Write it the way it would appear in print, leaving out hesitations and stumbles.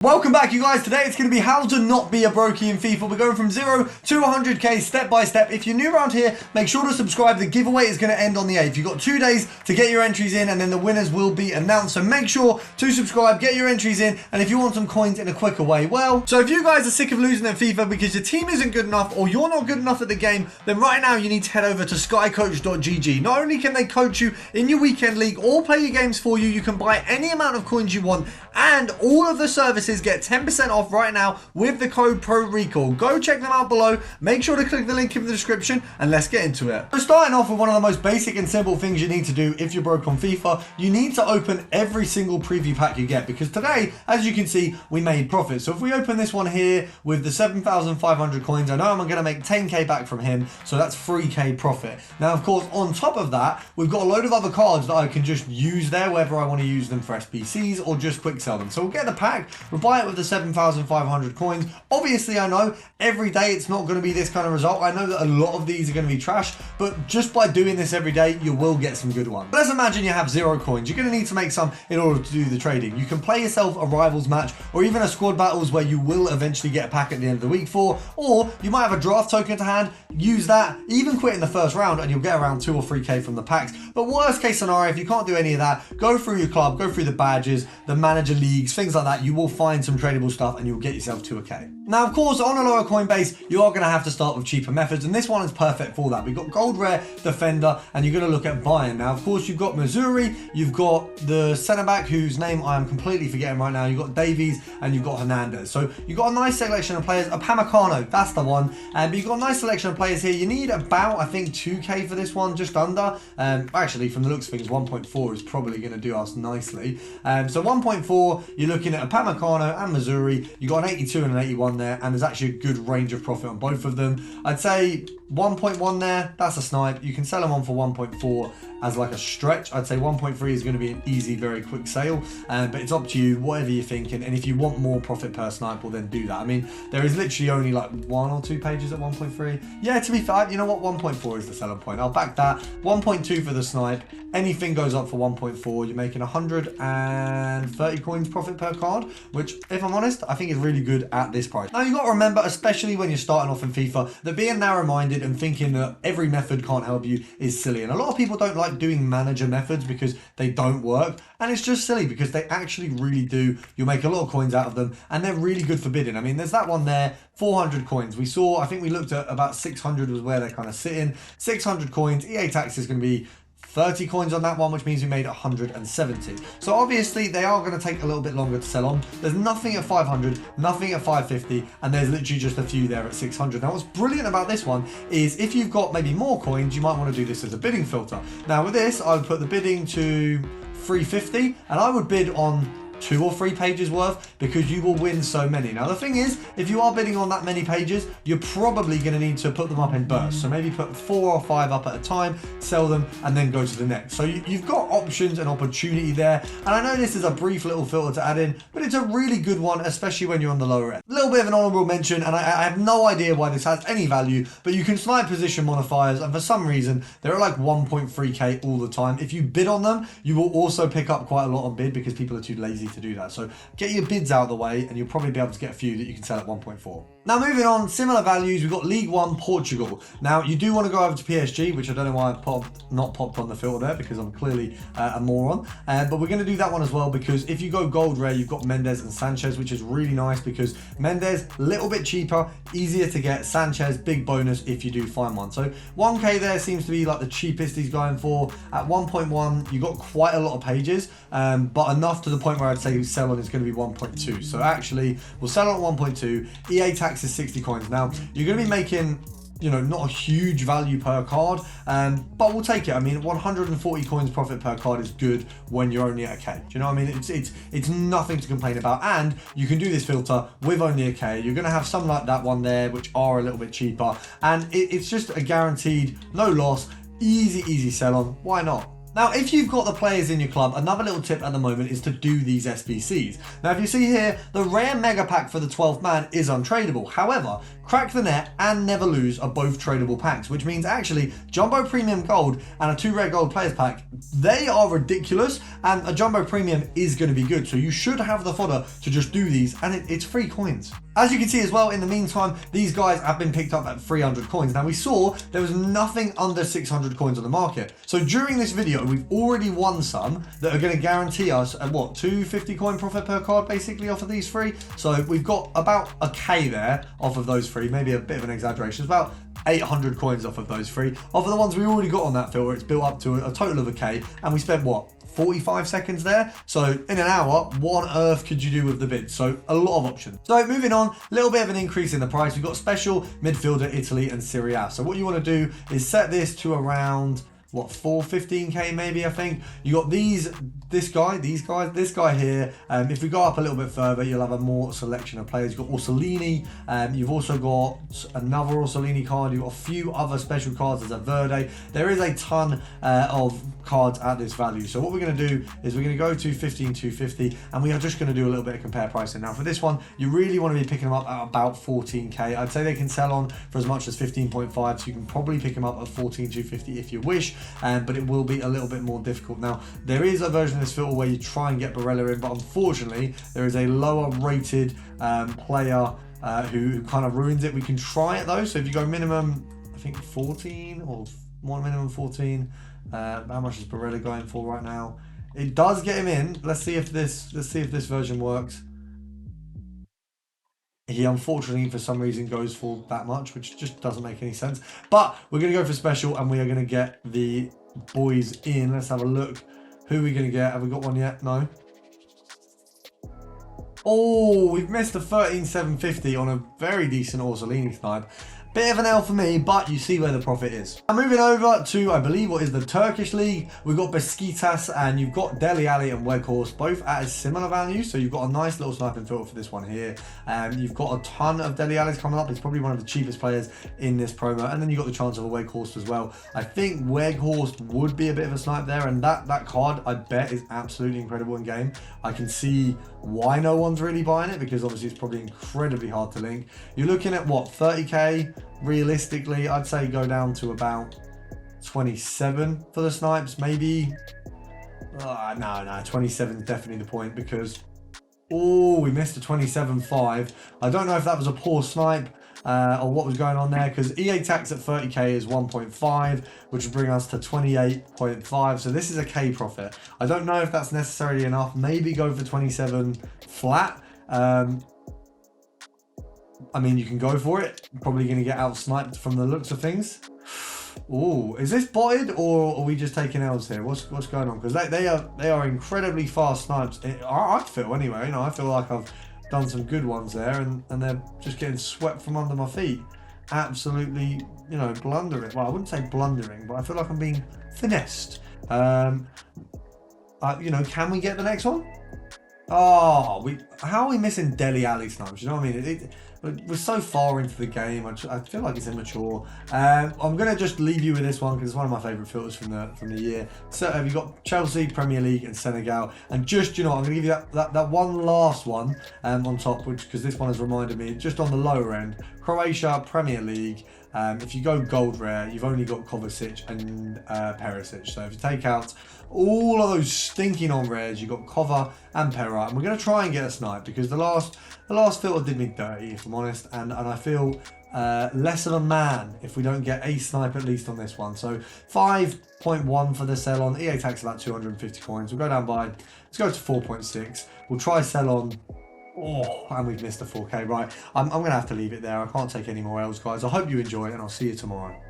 Welcome back, you guys. Today it's going to be how to not be a brokey in FIFA. We're going from 0 to 100k step by step. If you're new around here, make sure to subscribe. The giveaway is going to end on the 8th. You've got 2 days to get your entries in and then the winners will be announced. So make sure to subscribe, get your entries in, and if you want some coins in a quicker way, well, so if you guys are sick of losing at FIFA because your team isn't good enough or you're not good enough at the game, then right now you need to head over to skycoach.gg. Not only can they coach you in your weekend league or play your games for you, you can buy any amount of coins you want, and all of the services get 10% off right now with the code PRORECALL. Go check them out below. Make sure to click the link in the description and let's get into it. So starting off with one of the most basic and simple things you need to do if you're broke on FIFA, you need to open every single preview pack you get, because today, as you can see, we made profit. So if we open this one here with the 7,500 coins, I know I'm going to make 10k back from him, so that's 3k profit. Now, of course, on top of that, we've got a load of other cards that I can just use there, whether I want to use them for SBCs or just quick sell them. So we'll get the pack, we'll buy it with the 7,500 coins. Obviously, I know every day it's not going to be this kind of result. I know that a lot of these are going to be trash, but just by doing this every day, you will get some good ones. But let's imagine you have 0 coins. You're going to need to make some in order to do the trading. You can play yourself a rivals match or even a squad battles where you will eventually get a pack at the end of the week for, or you might have a draft token to hand, use that, even quit in the first round and you'll get around 2 or 3k from the packs. But worst case scenario, if you can't do any of that, go through your club, go through the badges, the manager leagues, things like that. You will find some tradable stuff and you'll get yourself to a K. Now, of course, on a lower coin base, you are going to have to start with cheaper methods, and this one is perfect for that. We've got gold rare, defender, and you're going to look at buying. Now, of course, you've got Missouri, you've got the centre back whose name I am completely forgetting right now, you've got Davies, and you've got Hernandez. So you've got a nice selection of players. Upamecano, that's the one. But you've got a nice selection of players here. You need about, I think, 2k for this one, just under. Actually, from the looks of things, 1.4 is probably going to do us nicely. So 1.4, you're looking at Upamecano and Missouri. You've got an 82 and an 81 there, and there's actually a good range of profit on both of them. I'd say 1.1 there, that's a snipe. You can sell them on for 1.4 as like a stretch. I'd say 1.3 is going to be an easy, very quick sale, but it's up to you, whatever you're thinking. And if you want more profit per snipe, well then do that. I mean, there is literally only like 1 or 2 pages at 1.3. Yeah, to be fair, you know what, 1.4 is the selling point. I'll back that. 1.2 for the snipe. Anything goes up for 1.4. You're making 130 coins profit per card, which, if I'm honest, I think is really good at this price. Now, you've got to remember, especially when you're starting off in FIFA, that being narrow-minded and thinking that every method can't help you is silly. And a lot of people don't like doing manager methods because they don't work. And it's just silly because they actually really do. You'll make a lot of coins out of them and they're really good for bidding. I mean, there's that one there, 400 coins. We saw, I think we looked at about 600 was where they're kind of sitting. 600 coins, EA tax is going to be 30 coins on that one, which means we made 170. So obviously they are going to take a little bit longer to sell on. There's nothing at 500, nothing at 550, and there's literally just a few there at 600. Now, what's brilliant about this one is if you've got maybe more coins, you might want to do this as a bidding filter. Now with this, I would put the bidding to 350, and I would bid on 2 or 3 pages worth, because you will win so many. Now the thing is, if you are bidding on that many pages, you're probably going to need to put them up in bursts. So maybe put 4 or 5 up at a time, sell them, and then go to the next. So you've got options and opportunity there. And I know this is a brief little filter to add in, but it's a really good one, especially when you're on the lower end. A little bit of an honorable mention, and I have no idea why this has any value, but you can snipe position modifiers, and for some reason they're at like 1.3k all the time. If you bid on them, you will also pick up quite a lot on bid because people are too lazy to do that. So get your bids out of the way and you'll probably be able to get a few that you can sell at 1.4. Now moving on, similar values, we've got League One Portugal. Now you do want to go over to PSG, which I don't know why I've not popped on the filter there because I'm clearly a moron. But we're going to do that one as well, because if you go gold rare, you've got Mendes and Sanchez, which is really nice because Mendes, a little bit cheaper, easier to get. Sanchez, big bonus if you do find one. So 1k there seems to be like the cheapest he's going for. At 1.1, you got quite a lot of pages, but enough to the point where I'd say sell on is going to be 1.2. So actually, we'll sell on 1.2. EA tax is 60 coins. Now, you're going to be making, you know, not a huge value per card, but we'll take it. I mean, 140 coins profit per card is good when you're only at a K. Do you know what I mean? It's nothing to complain about, and you can do this filter with only a K. You're going to have some like that one there, which are a little bit cheaper, and it's just a guaranteed no loss, easy sell on. Why not? Now, if you've got the players in your club, another little tip at the moment is to do these SBCs. Now, if you see here, the rare mega pack for the 12th man is untradeable. However, Crack the Net and Never Lose are both tradable packs, which means actually Jumbo Premium Gold and a 2 rare gold players pack, they are ridiculous, and a Jumbo Premium is going to be good. So you should have the fodder to just do these, and it's free coins. As you can see as well, in the meantime, these guys have been picked up at 300 coins. Now, we saw there was nothing under 600 coins on the market. So during this video, we've already won some that are going to guarantee us a, what, 250 coin profit per card basically off of these three. So we've got about a K there off of those three, maybe a bit of an exaggeration. It's about 800 coins off of those three. Off of the ones we already got on that filter, it's built up to a total of a K, and we spent what, 45 seconds there? So in an hour, what on earth could you do with the bid? So a lot of options. So moving on, a little bit of an increase in the price. We've got special, midfielder, Italy, and Serie A. So what you want to do is set this to around, what, 415k maybe, I think. You got this guy here. If we go up a little bit further, you'll have a more selection of players. You've got Orsolini, you've also got another Orsolini card, you've got a few other special cards. There's a Verde. There is a ton of cards at this value. So what we're going to do is we're going to go to 15,250, and we are just going to do a little bit of compare pricing. Now for this one, you really want to be picking them up at about 14k. I'd say they can sell on for as much as 15.5, so you can probably pick them up at 14,250 if you wish, but it will be a little bit more difficult. Now there is a version of this filter where you try and get Barella in, but unfortunately there is a lower rated player who kind of ruins it. We can try it though. So if you go minimum, I think 14 or one minimum 14, how much is Barella going for right now? It does get him in. Let's see if this version works. He unfortunately for some reason goes for that much, which just doesn't make any sense. But we're going to go for special, and we are going to get the boys in. Let's have a look. Who are we going to get? Have we got one yet? No. Oh, we've missed a 13,750 on a very decent Orsolini snipe. Bit of an L for me, but you see where the profit is. Now moving over to, I believe, what is the Turkish league. We've got Besiktas, and you've got Dele Alli and Weghorst, both at a similar value. So you've got a nice little sniping filter for this one here. You've got a ton of Dele Allis coming up. It's probably one of the cheapest players in this promo. And then you've got the chance of a Weghorst as well. I think Weghorst would be a bit of a snipe there. And that card, I bet, is absolutely incredible in game. I can see why no one's really buying it, because obviously it's probably incredibly hard to link. You're looking at what, 30k? Realistically, I'd say go down to about 27 for the snipes, maybe. No, 27 is definitely the point, because we missed a 27.5. I don't know if that was a poor snipe or what was going on there, because EA tax at 30k is 1.5, which would bring us to 28.5. So this is a K profit. I don't know if that's necessarily enough. Maybe go for 27 flat. I mean, you can go for it. You're probably going to get out sniped from the looks of things. Oh, is this botted, or are we just taking L's here? What's going on? Because they are incredibly fast snipes. I feel anyway. You know, I feel like I've done some good ones there, and they're just getting swept from under my feet. Absolutely, you know, blundering. Well, I wouldn't say blundering, but I feel like I'm being finessed. You know, can we get the next one? Oh, how are we missing Dele Alli snipes? You know what I mean? We're so far into the game. I feel like it's immature. I'm gonna just leave you with this one because it's one of my favourite filters from the year. So have you got Chelsea, Premier League, and Senegal? And just, you know, I'm gonna give you that one last one on top, because this one has reminded me, just on the lower end, Croatia, Premier League. If you go gold rare, you've only got Kovacic and Perisic. So if you take out all of those stinking on rares, you've got Kova and Pera. And we're going to try and get a snipe, because the last filter did me dirty, if I'm honest. And I feel less of a man if we don't get a snipe at least on this one. So 5.1 for the sell on. EA tax about 250 coins. We'll go down by, let's go to 4.6. We'll try sell on. Oh, and we've missed a 4k. Right, I'm going to have to leave it there. I can't take any more L's, guys. I hope you enjoy it, and I'll see you tomorrow.